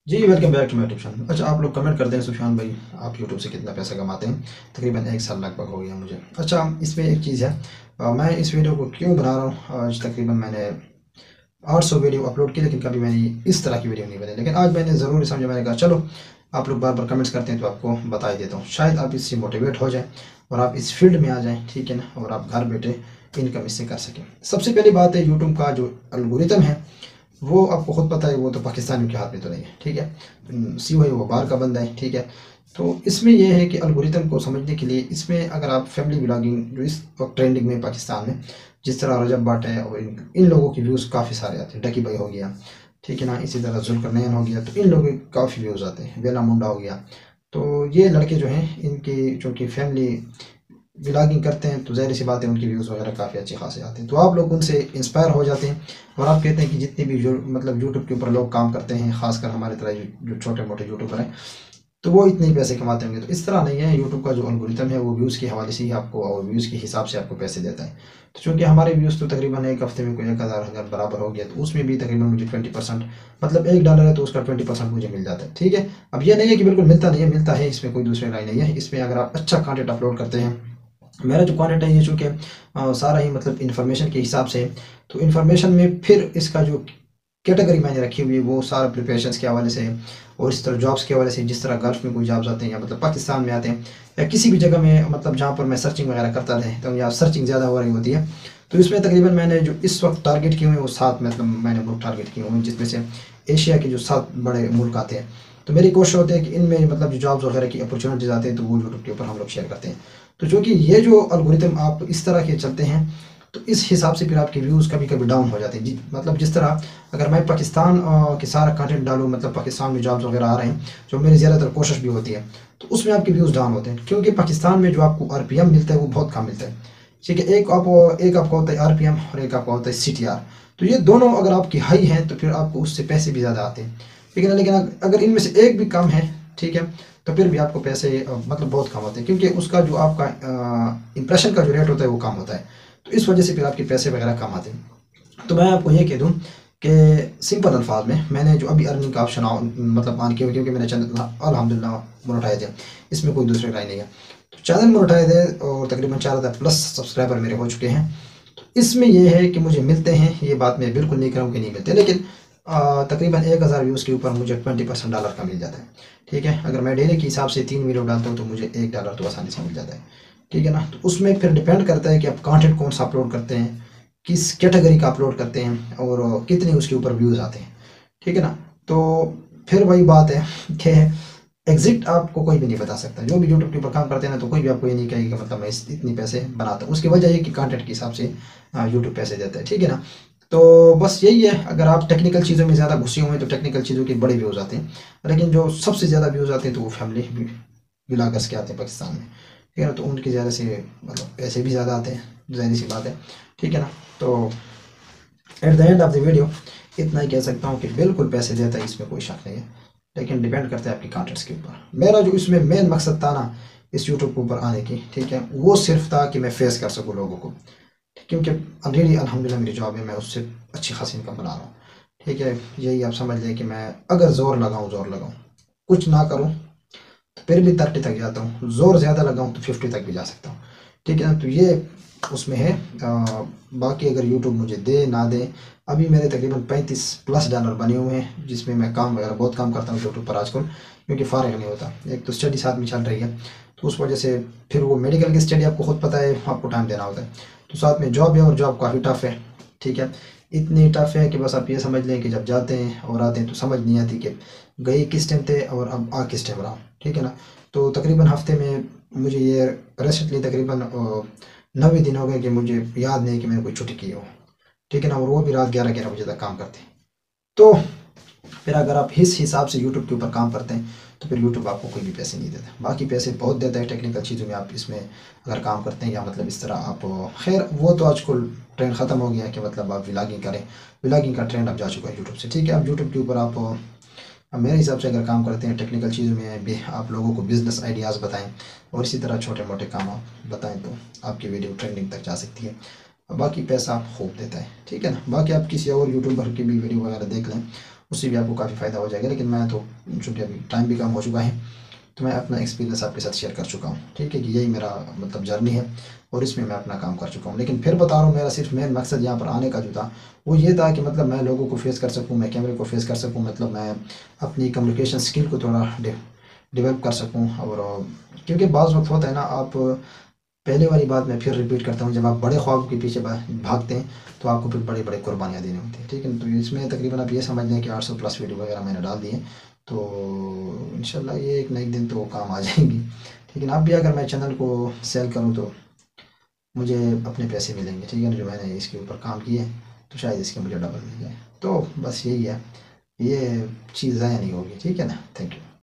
Ji, welcome back to my YouTube channel. अच्छा, आप लोग कमेंट करते हैं सुफियान भाई, आप यूट्यूब से कितना पैसा कमाते हैं? तकरीबन 1 साल लगभग हो गया मुझे। अच्छा, इसमें एक चीज़ है, मैं इस वीडियो को क्यों बना रहा हूँ? आज तकरीबन मैंने 800 वीडियो अपलोड की, लेकिन कभी मैंने इस तरह की वीडियो नहीं बनाई। लेकिन आज मैंने ज़रूर समझा, मैंने कहा चलो, आप लोग बार बार कमेंट्स करते हैं तो आपको बता ही देता हूँ, शायद आप इससे मोटिवेट हो जाएँ और आप इस फील्ड में आ जाएँ, ठीक है ना? और आप घर बैठे इनकम इससे कर सकें। सबसे पहली बात है, यूट्यूब का जो एल्गोरिथम है वो आपको खुद पता है, वो तो पाकिस्तानियों के हाथ में तो नहीं है, ठीक है। सी वही वो बाहर का बंदा है, ठीक है। तो इसमें यह है कि एल्गोरिथम को समझने के लिए, इसमें अगर आप फैमिली ब्लॉगिंग जो इस वक्त ट्रेंडिंग में पाकिस्तान में, जिस तरह रजब भट्ट है और इन लोगों के व्यूज़ काफ़ी सारे आते हैं। डकी भाई हो गया, ठीक है ना, इसी तरह जुल्करनैन हो गया, तो इन लोगों के काफ़ी व्यूज़ आते हैं। बेला मुंडा हो गया, तो ये लड़के जो हैं, इनकी चूँकि फैमिली व्लॉगिंग करते हैं तो ज़ाहिर सी बात है उनकी व्यूज़ वगैरह काफ़ी अच्छे खासे आते हैं। तो आप लोग उनसे इंस्पायर हो जाते हैं और आप कहते हैं कि जितने भी जो मतलब यूट्यूब के ऊपर लोग काम करते हैं, खासकर हमारी तरह जो छोटे मोटे यूट्यूबर हैं, तो वो इतने ही पैसे कमाते होंगे। तो इस तरह नहीं है, यूट्यूब का जो एल्गोरिथम है वो व्यूज़ के हवाले से ही आपको और व्यूज़ के हिसाब से आपको पैसे देता है। तो चूँकि हमारे व्यूज़ तो तकरीबन एक हफ्ते में कोई 1000 बराबर हो गया, तो उसमें भी तकरीबन मुझे 20%, मतलब $1 है तो उसका 20% मुझे मिल जाता है, ठीक है। अब ये नहीं है कि बिल्कुल मिलता नहीं है, मिलता है, इसमें कोई दूसरी राय नहीं है। इसमें अगर आप अच्छा कंटेंट अपलोड करते हैं, मेरा जो कंटेंट है ये चूँकि सारा ही मतलब इन्फॉर्मेशन के हिसाब से है, तो इन्फॉर्मेशन में फिर इसका जो कैटेगरी मैंने रखी हुई है वो सारा प्रिपरेशंस के हवाले से है, और इस तरह जॉब्स के हवाले से, जिस तरह गल्फ़ में कोई जॉब्स आते हैं या मतलब पाकिस्तान में आते हैं या किसी भी जगह में, मतलब जहाँ पर मैं सर्चिंग वगैरह करता रहता हूँ या सर्चिंग ज़्यादा हो रही होती है, तो इसमें तकरीबन मैंने जो इस वक्त टारगेट किए हुए हैं वो 7, मतलब मैंने मुल्क टारगेट किए हुए हैं, जिसमें से एशिया के जो 7 बड़े मुल्क आते हैं। तो मेरी कोशिश होती है कि इनमें मतलब जो जॉब्स वगैरह की अपॉर्चुनिटीज़ आते हैं तो वो यूट्यूब के ऊपर हम लोग शेयर करते हैं। तो चूँकि ये जो एल्गोरिथम आप इस तरह के चलते हैं, तो इस हिसाब से फिर आपके व्यूज़ कभी कभी डाउन हो जाते हैं जी। मतलब जिस तरह अगर मैं पाकिस्तान के सारा कंटेंट डालूँ, मतलब पाकिस्तान में जॉब्स वगैरह आ रहे हैं, जो मेरी ज़्यादातर कोशिश भी होती है, तो उसमें आपके व्यूज़ डाउन होते हैं, क्योंकि पाकिस्तान में जो आपको आरपीएम मिलता है वो बहुत कम मिलता है, ठीक है। एक आपका होता है आरपीएम और एक आपका होता है सीटीआर। तो ये दोनों अगर आपकी हाई हैं तो फिर आपको उससे पैसे भी ज़्यादा आते हैं, ठीक है ना। लेकिन अगर इनमें से एक भी कम है, ठीक है, तो फिर भी आपको पैसे मतलब बहुत कम होते हैं, क्योंकि उसका जो आपका इंप्रेशन का जो रेट होता है वो कम होता है। तो इस वजह से फिर आपके पैसे वगैरह कम आते हैं। तो मैं आपको ये कह दूँ कि सिंपल अल्फाज में मैंने जो अभी अर्निंग का ऑप्शन मतलब ऑन किया हुआ, क्योंकि मैंने चैनल अल्हम्दुलिल्लाह मोनेटाइज है, इसमें कोई दूसरी राय नहीं है। तो चैनल मोनेटाइज है और तकरीबन 4000 प्लस सब्सक्राइबर मेरे हो चुके हैं। तो इसमें यह है कि मुझे मिलते हैं, ये बात मैं बिल्कुल नहीं कहूँ कि नहीं मिलते, लेकिन तकरीबन 1000 व्यूज़ के ऊपर मुझे 20% डॉलर का मिल जाता है, ठीक है। अगर मैं डेली के हिसाब से 3 वीडियो डालता हूँ तो मुझे $1 तो आसानी से मिल जाता है, ठीक है ना। तो उसमें फिर डिपेंड करता है कि आप कंटेंट कौन सा अपलोड करते हैं, किस कैटेगरी का अपलोड करते हैं और कितने उसके ऊपर व्यूज़ आते हैं, ठीक है ना। तो फिर वही बात है कि एग्जिट आपको कोई भी नहीं बता सकता। जो भी यूट्यूब के ऊपर काम करते हैं ना, तो कोई भी आपको ये नहीं कहेगा कि मतलब मैं इतनी पैसे बनाता हूँ। उसकी वजह ये कि कंटेंट के हिसाब से यूट्यूब पैसे देता है, ठीक है ना। तो बस यही है, अगर आप टेक्निकल चीज़ों में ज़्यादा घुसे हुए हैं तो टेक्निकल चीज़ों के बड़े व्यूज़ आते हैं, लेकिन जो सबसे ज़्यादा व्यूज़ आते हैं तो वो फैमिली व्लॉगर्स के आते हैं पाकिस्तान में, ठीक है ना। तो उनकी ज़्यादा से मतलब पैसे भी ज़्यादा आते हैं, ज़ाहिर सी बात है, ठीक है ना। तो at the end of the video इतना ही कह सकता हूँ कि बिल्कुल पैसे देता है, इसमें कोई शक नहीं है, लेकिन डिपेंड करता है आपकी कंटेंट्स के ऊपर। मेरा जो इसमें मेन मकसद था ना इस यूट्यूब के ऊपर आने की, ठीक है, वो सिर्फ था कि मैं फेस कर सकूँ लोगों को, क्योंकि ऑलरेडी अल्हम्दुलिल्लाह मेरी जॉब है, मैं उससे अच्छी खासी इनकम बना रहा हूँ, ठीक है। यही आप समझ लें कि मैं अगर ज़ोर लगाऊँ, कुछ ना करूँ तो फिर भी 30 तक जाता हूँ, ज़ोर ज़्यादा लगाऊँ तो 50 तक भी जा सकता हूँ, ठीक है ना। तो ये उसमें है। बाकी अगर यूट्यूब मुझे दे ना दे, अभी मेरे तकरीबन 35+ डॉलर बने हुए हैं, जिसमें मैं काम वगैरह बहुत काम करता हूँ यूट्यूब पर आजकल, क्योंकि फ़ारिग नहीं होता। एक तो स्टडी साथ में चल रही है, तो उस वजह से फिर वो मेडिकल की स्टडी आपको खुद पता है, आपको टाइम देना होता है, तो साथ में जॉब है और जॉब काफ़ी टफ़ है, ठीक है। इतनी टफ़ है कि बस आप ये समझ लें कि जब जाते हैं और आते हैं तो समझ नहीं आती कि गए किस टाइम थे और अब आ किस टाइम रहा हूँ, ठीक है ना। तो तकरीबन हफ्ते में मुझे ये रेसेंटली तकरीबन 9 दिन हो गए कि मुझे याद नहीं कि मैंने कोई छुट्टी की हो, ठीक है ना। और वो भी रात 11-11 बजे तक काम करते हैं। तो फिर अगर आप इस हिसाब से यूट्यूब के ऊपर काम करते हैं तो फिर यूट्यूब आपको कोई भी पैसे नहीं देता। बाकी पैसे बहुत देता है टेक्निकल चीज़ों में, आप इसमें अगर काम करते हैं या मतलब इस तरह आप, खैर वो तो आजकल ट्रेंड ख़त्म हो गया है कि मतलब आप व्लॉगिंग करें, व्लॉगिंग का ट्रेंड अब जा चुका है यूट्यूब से, ठीक है। अब यूट्यूब के ऊपर आप अब मेरे हिसाब से अगर काम करते हैं टेक्निकल चीज़ों में भी, आप लोगों को बिज़नेस आइडियाज़ बताएं और इसी तरह छोटे मोटे काम आप बताएं तो आपकी वीडियो ट्रेंडिंग तक जा सकती है। बाकी पैसा खूब देता है, ठीक है ना। बाकी आप किसी और यूट्यूबर की भी वीडियो वगैरह देख लें, उससे भी आपको काफ़ी फ़ायदा हो जाएगा। लेकिन मैं तो चूँकि अभी टाइम भी कम हो चुका है, तो मैं अपना एक्सपीरियंस आपके साथ शेयर कर चुका हूँ, ठीक है, कि यही मेरा मतलब जर्नी है और इसमें मैं अपना काम कर चुका हूँ। लेकिन फिर बता रहा हूँ, मेरा सिर्फ मेन मकसद यहाँ पर आने का जो था वो ये था कि मतलब मैं लोगों को फेस कर सकूँ, मैं कैमरे को फेस कर सकूँ, मतलब मैं अपनी कम्युनिकेशन स्किल को थोड़ा डेवलप कर सकूँ। और क्योंकि बाज़ वक्त होता है ना, आप पहले वाली बात मैं फिर रिपीट करता हूँ, जब आप बड़े ख्वाब के पीछे भागते हैं तो आपको फिर बड़ी बड़ी कुर्बानियाँ देनी होती हैं, ठीक है। तो इसमें तकरीबन आप ये समझ लें कि 800 प्लस वीडियो वगैरह मैंने डाल दिए, तो इंशाल्लाह ये एक ना एक दिन तो काम आ जाएंगी। लेकिन अब भी अगर मैं चैनल को सेल करूँ तो मुझे अपने पैसे मिलेंगे, ठीक है ना, जो मैंने इसके ऊपर काम किए, तो शायद इसके मुझे डबल मिल जाए। तो बस यही है, ये चीज़ ज़ाया नहीं होगी, ठीक है ना। Thank you.